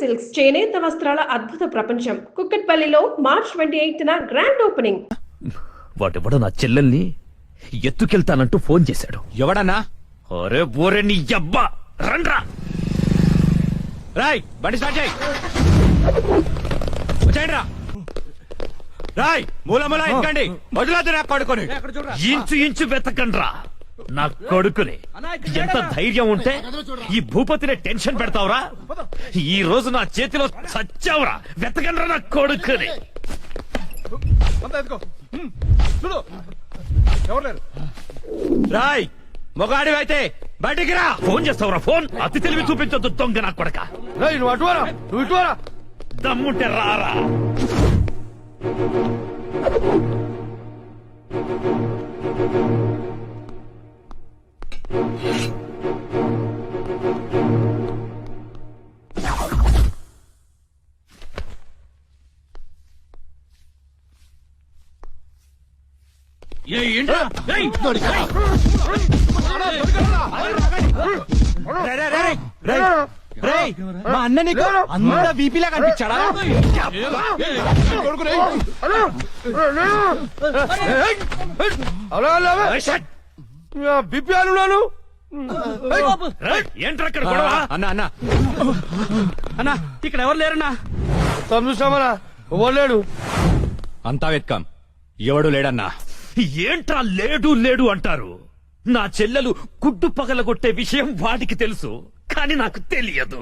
Silks చేనేత వస్త్రాల అద్భుత ప్రపంచం కుక్కట్పల్లిలో మార్చ్ 28న గ్రాండ్ ఓపెనింగ్. వాడెవడో నా చెల్లెల్ని ఎత్తుకెళ్తానంటూ ఫోన్ చేశాడు. ఎవడన్నా? అరే బోరే నీ అబ్బా రండ్రా. రాయ్ బండి స్టార్ట్ చేయి. వచ్చేయండి రా. రాయ్ మూల మూల ఎక్కండి. వదిలేదు నా కొడుకుని. ఇంచు ఇంచు వెతకండ్రా నా కొడుకుని. ఎంత ధైర్యం ఉంటే ఈ భూపతిని టెన్షన్ పెడతావురా? ఈ రోజు నా చేతిలో చచ్చావురా. వెతకండ్రా నా కొడుకుని. రాయ్ మొగాడి అయితే బయటికి రా. ఫోన్ చేస్తావురా ఫోన్. అతి తెలివి చూపించొద్దు దొంగ నా కొడక. నువ్వు అటువారా, నువ్వు ఇటువారా. దమ్ముంటే రారా. మా అన్న నీకు అంత బీపీలా కనిపించాడా? బిపి అన్నాను. ఏంట్రా ఇక్కడ గొడవ? అన్న అన్న అన్న ఇక్కడ ఎవరు లేరన్నా? చూసామరా ఇవ్వలేడు. అంతా వెత్కాం, ఎవడు లేడన్నా. ఏంట్రా లేడు లేడు అంటారు? నా చెల్లెలు గుడ్డు పగలగొట్టే విషయం వాడికి తెలుసు, కానీ నాకు తెలియదు.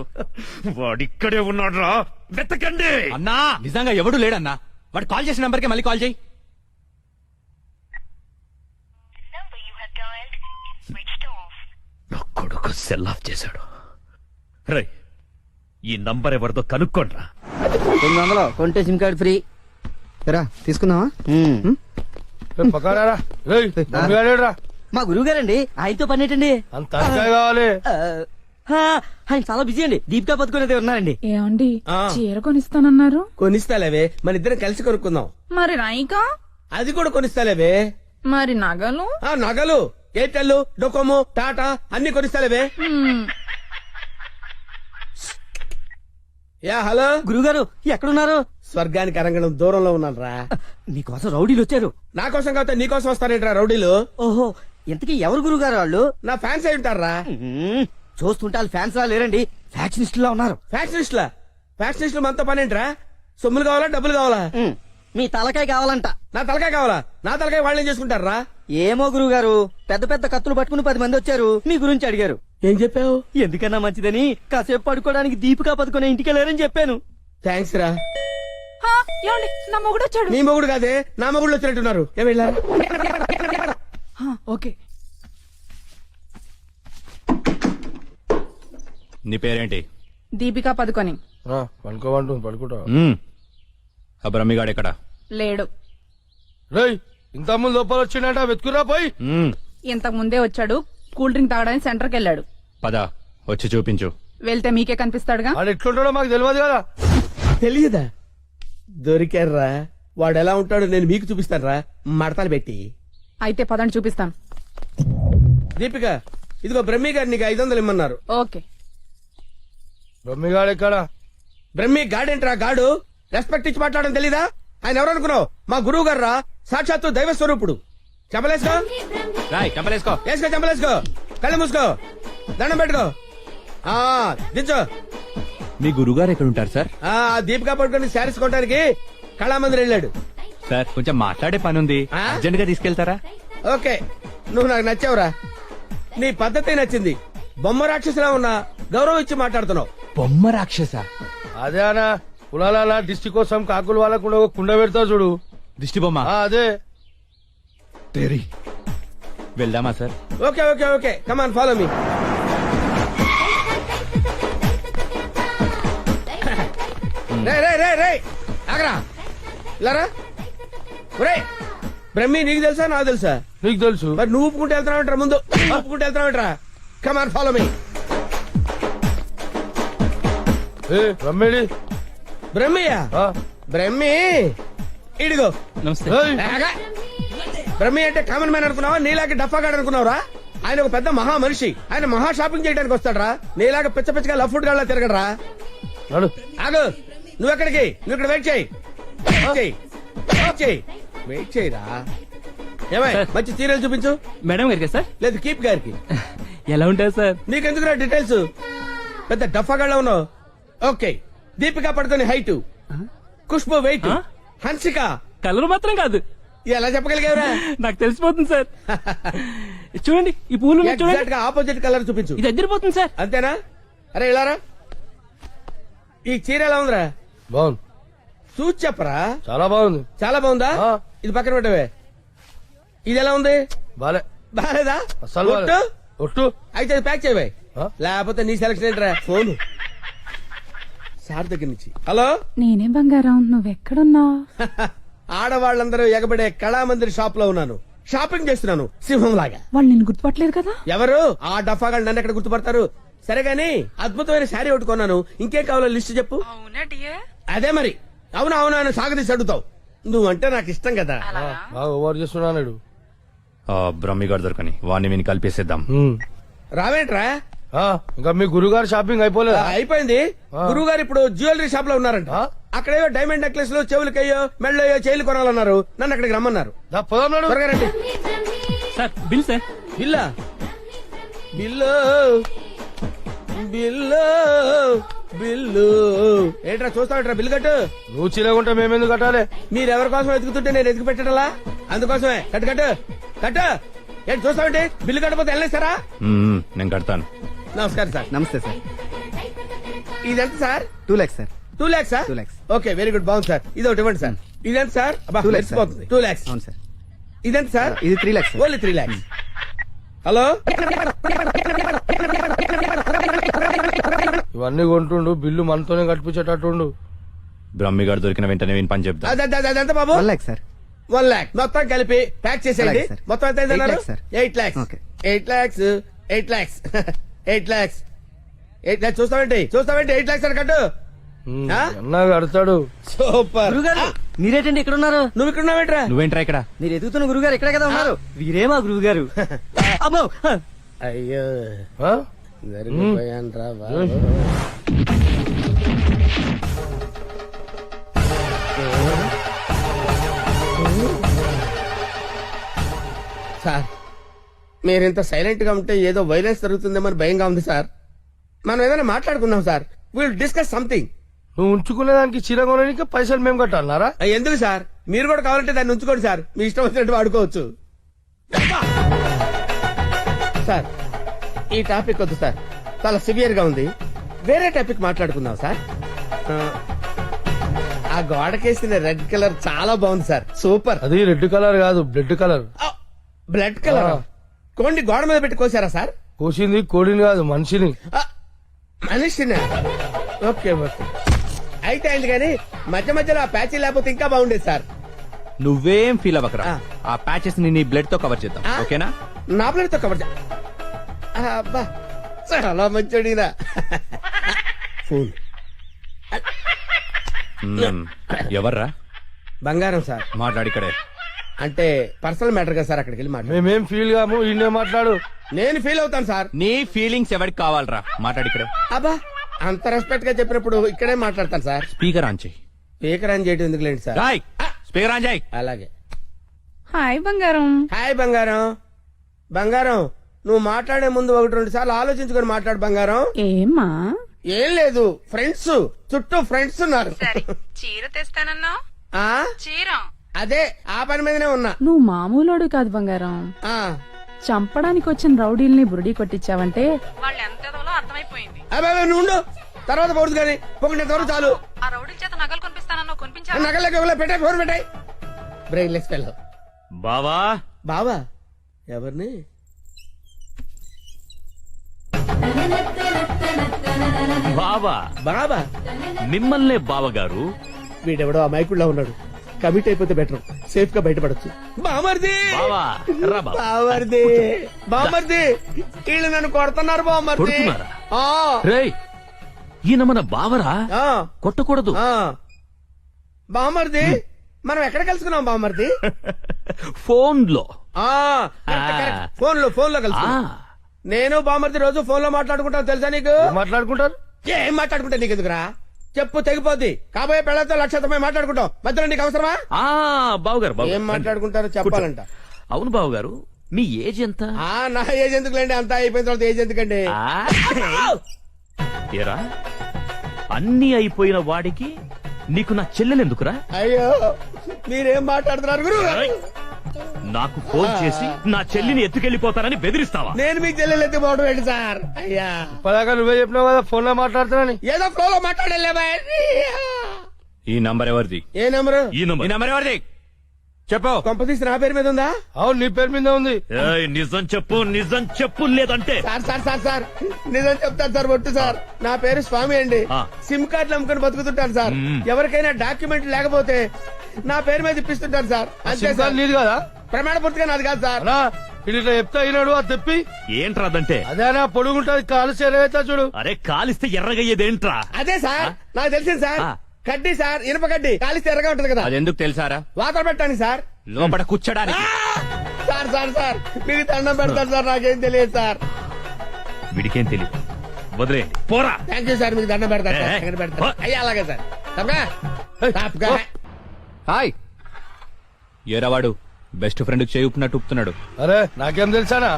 వాడిక్కడే ఉన్నాడ్రా, వెతకండి. అన్నా నిజంగా ఎవడు లేడన్నా. వాడు కాల్ చేసిన నంబర్కి మళ్ళీ కాల్ చేయి. నా కొడుకు సెల్ ఆఫ్ చేశాడు. రై ఈ నంబర్ ఎవరిదో కనుక్కోండ్రా. 900 కొంటే సిమ్ కార్డ్ ఫ్రీ. రా తీసుకున్నావా? పక్కరా రా. మా గురువు గారండి, ఆయనతో పని ఏంటండి? అంత కావాలి. ఆయన చాలా బిజీ అండి. దీపికా పదుకునేది ఉన్నారండి. ఏమండి చీర కొనిస్తానన్నారు? కొనిస్తాలేవే, మన ఇద్దరం కలిసి కొనుక్కుందాం. మరి రాయికా? అది కూడా కొనిస్తాలేవే. మరి నగలు? నగలు ఎయిర్టెల్, డొకోమో, టాటా అన్ని కొనిస్తాలేవే. యా హలో గురుగారు ఎక్కడున్నారు? స్వర్గానికి అరంగడం దూరంలో ఉన్నాను రా. మీకోసం రౌడీలు వచ్చారు. నా కోసం కాకపోతే నీ కోసం వస్తారేంట్రా రౌడీలు? ఓహో, ఇంతకీ ఎవరు గురుగారు వాళ్ళు? నా ఫ్యాన్స్ అయి ఉంటారా? చూస్తుంటే వాళ్ళు ఫ్యాన్స్ లా లేరండి, ఫ్యాక్షనిస్టులా ఉన్నారు. ఫ్యాక్షనిస్టులా? ఫ్యాక్షనిస్టులు మనతో పని ఏంట్రా? సొమ్ములు కావాలా డబ్బులు కావాలా? మీ తలకాయ కావాలంట. నా తలకాయ కావాలా? నా తలకాయ వాళ్ళేం చేసుకుంటారా? ఏమో గురుగారు, పెద్ద పెద్ద కత్తులు పట్టుకుని 10 మంది వచ్చారు, మీ గురించి అడిగారు. ఏం చెప్పావు? ఎందుకన్నా మంచిదని కాసేపు పడుకోవడానికి దీపికా పదుకునే ఇంటికి వెళ్ళారని చెప్పాను. థ్యాంక్స్ రా. ఏమండి నా మొగుడు వచ్చాడు. నీ మొగుడు కాదే, నా మొగుడు వచ్చినట్టున్నారు. ఏం వెళ్ళారు? ఓకే. నీ పేరేంటి? దీపికా పదుకొని. పడుకోమంటు పడుకుంటా. ఆ బ్రహ్మిగాడు ఎక్కడ? లేడు. రేయ్ ఇంత ముందు లోపల వచ్చిండట, వెతుకురా పోయి. ఇంతకు ముందే వచ్చాడు, కూల్ డ్రింక్ తాగడానికి సెంటర్కి వెళ్ళాడు. పద వచ్చి చూపించు. వెళ్తే మీకే కనిపిస్తాడుగా. వాడు ఎట్లుంటాడో మాకు తెలియదు కదా. తెలియదా? దొరికారా? వాడు ఎలా ఉంటాడో నేను మీకు చూపిస్తాను. మడతలు పెట్టి. అయితే పదండి చూపిస్తాను. దీపిక ఇదిగో బ్రహ్మి గారు నీకు 500 ఇమ్మన్నారు. ఓకే. బొమ్మిగాడు ఎక్కడ? బ్రహ్మి గాడేంట్రా గాడు? రెస్పెక్ట్ ఇచ్చి మాట్లాడడం తెలీదా? ఆయన ఎవరు అనుకున్నావు? మా గురువు గారు రా, సాక్షాత్తు దైవ స్వరూపుడు. చెప్పలేసుకో, రాయ్ చంపలేసుకో. వేసుకో, చంపలేసుకో, కళ్ళు మూసుకో, దండం పెట్టుకో, దించో. మీ గురుగారు ఎక్కడ ఉంటారు సార్? దీపికా పట్టుకొని శారీస్ కొనడానికి కళామందిర్ వెళ్ళాడు. సార్ కొంచెం మాట్లాడే పని ఉంది, అర్జెంట్ గా తీసుకెళ్తారా? ఓకే, నువ్వు నాకు నచ్చావురా. నీ పద్ధతి నచ్చింది. బొమ్మ రాక్షసులా ఉన్నా గౌరవం ఇచ్చి మాట్లాడుతున్నావు. బొమ్మ రాక్షస? అదే అనా, కులాల దిష్టి కోసం కాకులు వాళ్ళకు ఒక కుండ పెడతా చూడు, దిష్టి బొమ్మ. అదే. వెళ్దామా sir? Okay okay okay, come on follow me. రే రే రే రే ఆగరా, ఇలారా. ఒరే బ్రహ్మి, నీకు తెలుసా నాకు తెలుసా? నీకు తెలుసు. మరి నువ్వు ఒప్పుకుంటే వెళ్తున్నావు ముందు. ఒప్పుకుంటే వెళ్తున్నావు. Come on follow me. బ్రహ్మేడి? బ్రహ్మయ్య? బ్రహ్మి ఇడిగో. నమస్తే. బ్రహ్మి అంటే కామన్ మ్యాన్ అనుకున్నావా? నీలాగే డఫాగాడు అనుకున్నావురా? ఆయన ఒక పెద్ద మహా మనిషి. ఆయన మహా షాపింగ్ చేయడానికి వస్తాడరా. నీలాగా పిచ్చ పిచ్చగా లఫ్ ఫుడ్ గాళ్ళ తిరగడరా. ఆగు, నువ్వు ఎక్కడికి? నువ్వు ఇక్కడ వెయిట్ చేయి. వెయిట్ చేయి. వెయిట్ చేయి. వెయిట్ చేయరా. ఏమై మంచి సీరియల్ చూపించు. మేడం గారికి సార్ లేదు కీప్ గారికి. ఎలా ఉంటారు సార్? నీకెందుకురా డీటెయిల్స్? పెద్ద డఫాగాళ్ళ ఉన్నావు. Okay, Deepika Padukone height, Khushbu weight, Hansika colour మాత్రం కాదు, ఎలా చెప్పగలిగావురా? నాకు తెలిసిపోతుంది సార్. చూడండి ఈ పూలు ఉన్నాయి చూడండి, ఎగ్జాక్ట్ గా ఆపోజిట్ కలర్ చూపించు. ఇది ఎదిరిపోతుంది సార్. అంతేనా? అరే ఇలారా, ఈ చీర ఎలా ఉందిరా? బాగుంది, చూసి చెప్పరా. చాలా బాగుంది. చాలా బాగుందా? ఆ. ఇది పక్కన పెట్టవే. ఇది ఎలా ఉంది? బాలే, బాలేదా? అస్సలు బాలే. ఒట్టు? ఒట్టు. అయితే అది ప్యాక్ చేయవే. ఆ? లేకపోతే నీ సెలక్షన్ ఏంట్రా? ఫోన్ సార్ దగ్గర నుంచి. హలో. నేనే బంగారం నువ్వెక్కడున్నావు? ఆడవాళ్ళందరూ ఎగబడే కళామందిర్ షాప్ లో ఉన్నాను. షాపింగ్ చేస్తున్నాను సింహం లాగా. వాళ్ళు నిన్ను గుర్తుపట్టలేదు కదా? ఎవరు ఆ డఫాగాళ్ళు నన్ను ఎక్కడ గుర్తుపడతారు? సరే గాని అద్భుతమైన శారీ ఒకటి కొన్నాను. ఇంకేం కావాలో లిస్ట్ చెప్పు. అదే మరి. అవును అవును అని సాగదీసి అడుగుతావు. నువ్వంటే నాకు ఇష్టం కదా. బాగా ఓవర్ చేస్తున్నాడు. బ్రహ్మిగాడు దొరకని వాడిని విని కలిపేసేద్దాం. రావేంట్రా? ఇంకా మీ గురుగారు షాపింగ్ అయిపోలేదా? అయిపోయింది. గురువు గారు ఇప్పుడు జ్యువెలరీ షాప్ లో ఉన్నారంట. ఆ? అక్కడేవో డైమండ్ నెక్లెస్ లు, చెవులకయ్యో మెళ్ళయ్యో చైలు కొనాలన్నారు. నన్ను అక్కడికి రమ్మన్నారు. దా, పోదాం నాడు. త్వరగా రండి. Sir bill sir. బిల్లా? బిల్లు బిల్లు బిల్లు ఏంట్రా చూస్తావుట్రా? బిల్లు కట్టు. నువ్వు చీలకుంటే మేమెందుకు కట్టాలి? మీరెవరి కోసం వెతుకుతుంటే నేను ఎతికి పెట్టడలా? అందుకోసమే. కట్టు కట్టు కట్టు. ఏంటి చూస్తావంటే? బిల్లు కట్టకపోతే వెళ్ళేస్తారా? నేను కడతాను. నమస్కారం సార్. నమస్తే సార్. ఇదెంత sir? 2 lakhs sir. 2 lakhs sir? 2 lakhs. Okay, very good, బాగుంది సార్. ఇది ఒకటి ఇవ్వండి సార్. ఇదెంత సార్? 2 lakhs sir. 2 lakhs. అవును సార్. ఇదెంత సార్? ఇది 3 lakhs sir. Only 3 lakhs. Hello. ఇవన్నీ కొంటుండు, బిల్లు మనతోనే కట్టించేటట్టుండు. బ్రహ్మిగాడు దొరికిన వెంటనే విని పని చెప్తా. అదంత బాబు? 1 lakh సార్. 1 lakh మొత్తం కలిపి ప్యాక్ చేసేయండి. అలాగే సార్. మొత్తం ఎంత అయింది 8 అన్నారు? lakhs sir. 8 lakhs. Okay. 8 lakhs. 8 lakhs. 8 lakhs. 8 lakhs. చూస్తావేంటి 8 lakhs అని కట్టు. ఆ? అన్నా కడతాడు. సూపర్. గురుగారు మీరేటండి ఇక్కడ ఉన్నారు? నువ్వు ఇక్కడ ఉన్నావేంట్రా? నువ్వేంట్రా ఇక్కడ? మీరు ఎదుగుతున్న గురుగారు ఇక్కడే కదా ఉన్నారు. వీరే మా గురువు గారు. అమ్మో. అయ్యో ఆ? జరిగిపోయాన్రా బాబు. సార్, మీరింత సైలెంట్ గా ఉంటే ఏదో వైలెన్స్ జరుగుతుందేమని భయంగా ఉంది సార్. మనం ఏదైనా మాట్లాడుకుందాం సార్. Will discuss something. నువ్వు ఉంచుకునే దానికి చీర కొనడానికి పైసలు మేము కట్టాలన్నారా? ఎందుకు సార్? మీరు కూడా కావాలంటే దాన్ని ఉంచుకోండి సార్. మీ ఇష్టం వచ్చినట్టు వాడుకోవచ్చు. సార్, ఈ టాపిక్ వద్దు సార్, చాలా సివియర్ గా ఉంది. వేరే టాపిక్ మాట్లాడుకుందాం సార్. ఆ గోడకేసిన రెడ్ కలర్ చాలా బాగుంది సార్. సూపర్. అది రెడ్ కలర్ కాదు, బ్లడ్ కలర్. Blood colour. కోండి గోడ మీద పెట్టి కోసారా సార్? కోసింది కోడిని కాదు, మనిషిని. మనిషినా? ఓకే ఓకే, అయితే అయింది. కానీ మధ్య మధ్యలో ఆ ప్యాచీ లేకపోతే ఇంకా బాగుండేది సార్. నువ్వేం ఫీల్ అవ్వకరా. ఆ. ఆ ప్యాచెస్ ని నీ బ్లడ్ తో కవర్ చేద్దాం, ఆ? ఓకేనా? నా బ్లడ్ తో కవర్ అబ్బా, చాలా మంచోడినా. ఫోన్. ఎవర్రా? బంగారం సార్. మాట్లాడిక్కడే. అంటే పర్సనల్ మ్యాటర్ కదా సార్, అక్కడికి వెళ్ళి మాట్లాడు. మేమేం ఫీల్ కాము, ఈయనే మాట్లాడు. నేను ఫీల్ అవుతాను సార్. నీ ఫీలింగ్స్ ఎవరికి కావాలరా? మాట్లాడిక్కడే. అబ్బా, అంత రెస్పెక్ట్ గా చెప్పినప్పుడు ఇక్కడే మాట్లాడతాను సార్. స్పీకర్ ఆన్ చేయి. స్పీకర్ అని చేయడం ఎందుకు లేండి సార్? రాయ్ స్పీకర్ ఆన్ చేయి. అలాగే. హాయ్ బంగారం. హాయ్ బంగారం. బంగారం, నువ్వు మాట్లాడే ముందు 1-2 సార్లు ఆలోచించుకొని మాట్లాడు బంగారం. ఏమ్మా? ఏం లేదు, ఫ్రెండ్స్ చుట్టూ ఫ్రెండ్స్ ఉన్నారు. చీర తెస్తానన్నా? ఆ చీర అదే ఆ పని మీదనే ఉన్నా. నువ్వు మామూలోడు కాదు బంగారం. ఆ చంపడానికి వచ్చిన రౌడీల్ని బురుడి కొట్టించావంటే అబ్బాయి నువ్వు ఉండు, తర్వాత పోదు కానీ పొగిన తోరు చాలు. ఆ రౌడీల చేత నగలు కొనిపిస్తానన్నా కొనిపించా? నగలకి పెట్టాయి, ఫోన్ పెట్టాయి. Brainless fellow. బావా బావా? ఎవరిని? బావా బాబా? మిమ్మల్నే బావగారు. వీడెవడో ఆ మైకుల్లో ఉన్నాడు. కమిట్ అయిపోతే బెటర్, సేఫ్ గా బయటపడచ్చు. బామర్ది, బావా రా బావా. బామర్ది, బామర్ది, వీళ్ళు నన్ను కొడుతున్నారు బామర్ది. కొడుతున్నారా? ఆ, రేయ్ ఈయన మన బావరా, ఆ, కొట్టకూడదు. ఆ. బామర్ది, మనం ఎక్కడ కలుసుకున్నాం బామర్ది? ఫోన్ లో. ఆ, కరెక్ట్, కరెక్ట్. ఫోన్ లో కలిసి. నేను బామర్ది రోజు ఫోన్ లో మాట్లాడుకుంటాను తెలుసా నీకు? మాట్లాడుకుంటారు. ఏం మాట్లాడుకుంటా నీకు ఎందుకురా? చెప్పు తెగిపోద్ది. కాబోయే పెళ్లతో 1,90,000 మాట్లాడుకుంటాం. మధ్యలో నీకు అవసరమా? బావుగారు ఏం మాట్లాడుకుంటారో చెప్పాలంట. అవును బావుగారు, మీ ఏజ్ ఎంత? నా ఏజ్ ఎందుకులేండి, అంతా అయిపోయిన తర్వాత ఏజ్ ఎందుకండి? ఏరా, అన్ని అయిపోయిన వాడికి నీకు నా చెల్లెలు ఎందుకురా? అయ్యో మీరేం మాట్లాడుతున్నారు గురు? నాకు ఫోన్ చేసి నా చెల్లిని ఎత్తుకెళ్లిపోతానని బెదిరిస్తావా? నేను మీకు చెల్లెలు ఎత్తిపోవడం ఏంటి సార్? అయ్యా పదాక నువ్వే చెప్పినావు కదా ఫోన్ లో మాట్లాడుతున్నాని. ఏదో ఫ్లోలో మాట్లాడలే. ఈ నంబర్ ఎవరిది? ఏ నెంబరు? ఈ నంబర్. ఈ నంబర్ ఎవరిది చెప్పు. కొంపతీసి నా పేరు మీద ఉందా? అవును నీ పేరు మీద ఉంది. ఏయ్, నిజం చెప్పు లేదంటే సార్ సార్ సార్ సార్ నిజం చెప్తాను సార్. ఒట్టు సార్, నా పేరు స్వామి అండి. ఆ. సిమ్ కార్డులు అమ్ముకొని బతుకుతుంటాను సార్. ఎవరికైనా డాక్యుమెంట్ లేకపోతే నా పేరు మీద ఇప్పిస్తుంటాను సార్. అంతే సిమ్ సార్. కార్డు నీది కదా? ప్రమాణ పూర్తిగా నాది కాదు సార్. అన్నా ఇది ఇట్లా చెప్తా అయినాడు అది తెప్పి. ఏంట్రాదంటే? అదేనా పొడుగుంటది కాలు చేరవేస్తా చూడు. అరే, కాలిస్తే ఎర్రగయ్యేదేంట్రా? అదే సార్ నాకు తెలిసింది సార్. ఆ. కడ్డీ సార్, ఇనుప కడ్డీ కాలిస్తే ఎర్రగా ఉంటది కదా. అది ఎందుకు తెలుసారా? వాతలు పెట్టండి సార్. లోపల కూర్చోడానికి. సార్ సార్ సార్ మీకు దండం పెడతాను సార్, నాకేం తెలియదు సార్. వీడికేం తెలియదు, వదిలేయండి. పోరా. థ్యాంక్ యూ సార్, మీకు దండం పెడతాను సార్. ఏ, ఎక్కడ ఏ. పెడతాను? అయ్యా అలాగే సార్. తప్పగా? తప్పగా. హాయ్ ఏరావాడు బెస్ట్ ఫ్రెండ్ చేయి ఊపినట్టు ఊపుతున్నాడు. అరే నాకేం తెలుసానా?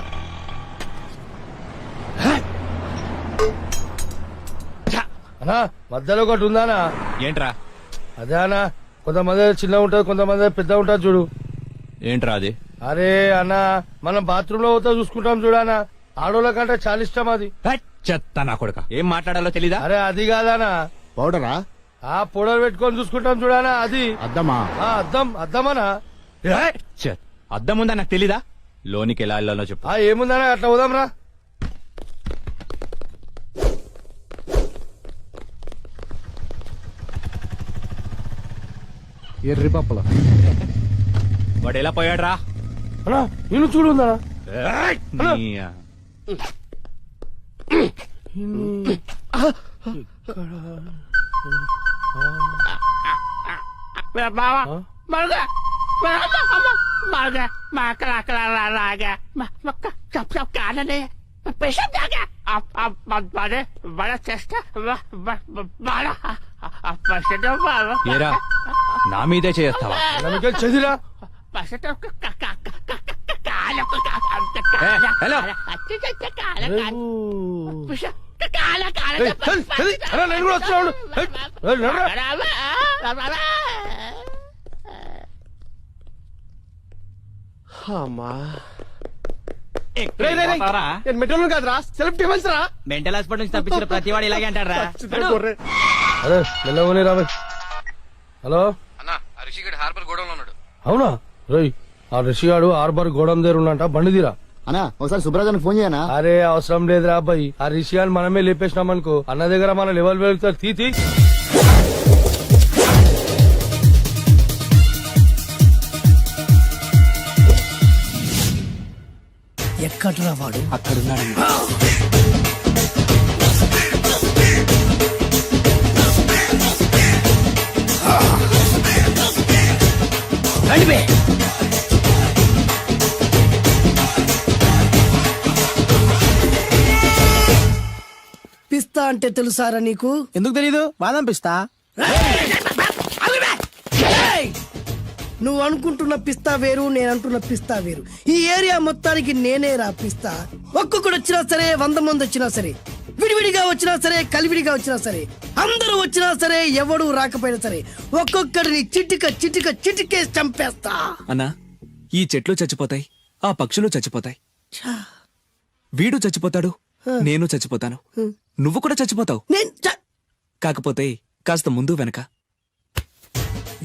అన్నా మధ్యలో ఒకటి ఉందానా? ఏంట్రా? అదే అన్నా, కొంతమంది చిన్న ఉంటది, కొంతమంది పెద్ద ఉంటది చూడు. ఏంట్రా అది? అరే అన్నా, మనం బాత్రూమ్ లో పోతా చూసుకుంటాం చూడనా, ఆడోళ్ళ కంటే చాలా ఇష్టం అది. చెత్త నా కొడుక, ఏం మాట్లాడాలో తెలీదా? అరే అది కాదానా, పౌడరా? ఆ పొడలు పెట్టుకొని చూసుకుంటాం చూడనా అది. అద్దమా? ఆ అద్దం అద్దమనా? చెత్త. అద్దం ఉందా నాకు తెలీదా? లోనికి ఎలా వెళ్ళాలో చెప్పు. ఆ ఏముందనా, అట్లా పోదాం రా. ఎర్రి పప్పల వాడు ఎలా పోయాడ్రా? అన్నా నేను చూడుందా? ఏరా నా మీదే చేస్తావా? నమ్మకే చదిరా. హలో నేను కూడా వస్తున్నాడు. అమ్మా నేను మెట్రోలు కాదురా, సెల్ఫ్ డిఫెన్స్ రా. మెంటల్ హాస్పిటల్ నుంచి తప్పించిన ప్రతి వాడు ఇలాగే అంటారా? అరే మెల్లగోని రాబోయ్. హలో అవునా? రోయ్ ఆ రిషిగాడు హార్బర్ గోడం దగ్గర ఉన్నంట, బండి తీరా. అన్నా ఒకసారి సుబ్రాజానికి ఫోన్ చేయనా? అరే అవసరం లేదురా అబ్బాయి, ఆ రిషిగాని మనమే లేపేసినాం అనుకో, అన్న దగ్గర మన లెవెల్ వెళ్తారు. తీ ఎక్కడ్రా వాడు? అక్కడున్నాడు. పిస్తా అంటే తెలుసారా నీకు? ఎందుకు తెలీదు? బాదం పిస్తా. నువ్వు అనుకుంటున్న పిస్తా వేరు, నేను అంటున్న పిస్తా వేరు. ఈ ఏరియా మొత్తానికి నేనే రా పిస్తా. ఒక్కొక్కడు వచ్చినా సరే, 100 మంది వచ్చినా సరే, విడివిడిగా వచ్చినా సరే, కలివిడిగా వచ్చినా సరే, అందరూ వచ్చినా సరే, ఎవడు రాకపోయినా సరే, ఒక్కొక్కడిని చిటికేసి చంపేస్తా. అన్నా ఈ చెట్లు చచ్చిపోతాయి, ఆ పక్షులు చచ్చిపోతాయి, వీడు చచ్చిపోతాడు, నేను చచ్చిపోతాను, నువ్వు కూడా చచ్చిపోతావు. కాకపోతే కాస్త ముందు వెనక.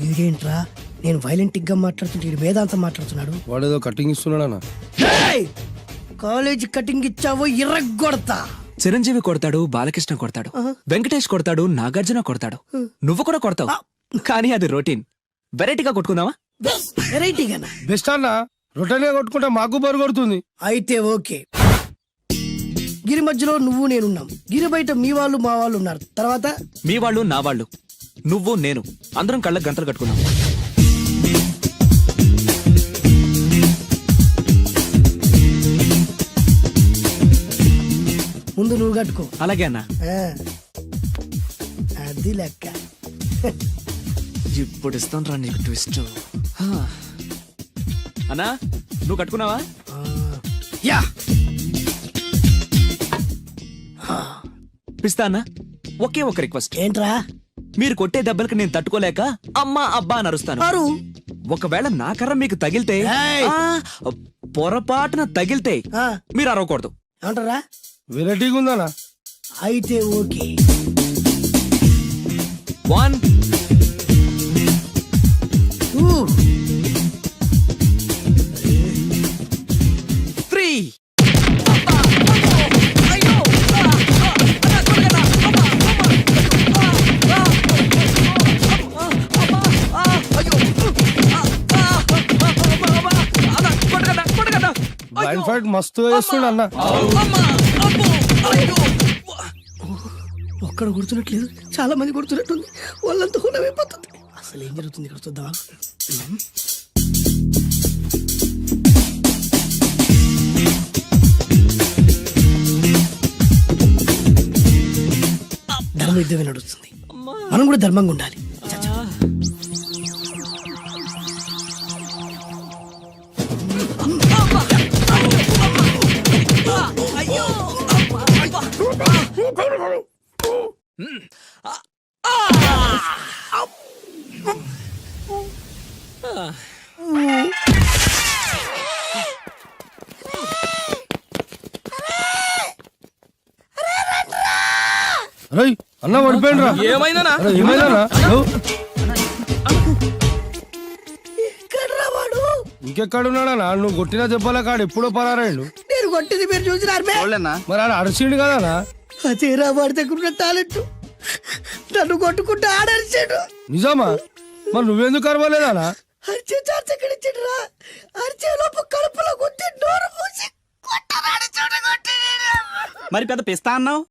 వీడేంట్రా నేను వైలెంట్ గా మాట్లాడుతుంటే వీడు వేదాంతం మాట్లాడుతున్నాడు. వాడేదో కటింగ్ ఇస్తున్నాడా? కాలేజ్ కటింగ్ ఇచ్చావో ఇర్రగొడతా. చిరంజీవి కొడతాడు, బాలకృష్ణ కొడతాడు, వెంకటేష్ కొడతాడు, నాగార్జున కొడతాడు, నువ్వు కూడా కొడతావు. కానీ అది రొటీన్. వెరైటీగా కొట్టుకుందామా? వెరైటీగానా? బెస్ట్ అన్న, రొటెన్ గా కొట్టుకుంటే మాకు బరు కొడుతుంది. అయితే ఓకే. గిరి మధ్యలో నువ్వు నేనున్నాం, గిరి బయట మీ వాళ్ళు మా వాళ్ళు ఉన్నారు. తర్వాత మీ వాళ్ళు నా వాళ్ళు, నువ్వు నేను, అందరం కళ్ళకు గంటలు కట్టుకున్నాం. ముందు నువ్వు కట్టుకో. అలాగే అన్నా. అది అది లెక్క. ఇప్పుడు ఇస్తాను రా నీకు ట్విస్ట్. అన్నా నువ్వు కట్టుకున్నావా? యా పిస్తా అన్నా, ఒకే ఒక రిక్వెస్ట్. ఏంట్రా? మీరు కొట్టే దెబ్బలకి నేను తట్టుకోలేక అమ్మా అబ్బా అని అరుస్తాను. అరు ఒకవేళ నా కర్ర మీకు తగిలితే, ఏయ్! పొరపాటున తగిలితే ఆ, మీరు అరవకూడదు. ఏమంటారా? వెరైటీగా ఉందనా? అయితే ఓకే. 1 ఊ, 3. బ్లైండ్ ఫైట్ మస్తు వేస్తుండ అన్న. ఒక్కడ కొడుతున్నట్లేదు, చాలా మంది కొడుతున్నట్టుంది. వాళ్ళంతా హులమైపోతుంది. అసలు ఏం జరుగుతుంది ఇక్కడ చూద్దామా? ధర్మ యుద్ధమే నడుస్తుంది. మనం కూడా ధర్మంగా ఉండాలి. చచ్చా. అరే అన్న పడిపోయిండ్రా. ఏమైందనా? అరే ఏమైందనా? ఎక్కడ్రా వాడు? ఇంకెక్కడున్నాడనా? నువ్వు కొట్టిన దెబ్బల కాడు ఎప్పుడో పరారాయండు. నేను కొట్టింది మీరు చూసినారు బే? మరి ఆడ అరిసిండు కదనా? అదేరా వాడి దగ్గర ఉన్న టాలెంట్. నన్ను కొట్టుకుంటూ ఆడరిచాడు. నిజమా? మరి నువ్వెందుకు అరవలేదానా? అరిచే ఛాన్స్ ఎక్కడ ఇచ్చాడురా? అరిచే లోపు కడుపులో కొట్టి నోరు మూసి కొట్టరాని చోట కొట్టి మరి పెద్ద పిస్తా అన్నావు.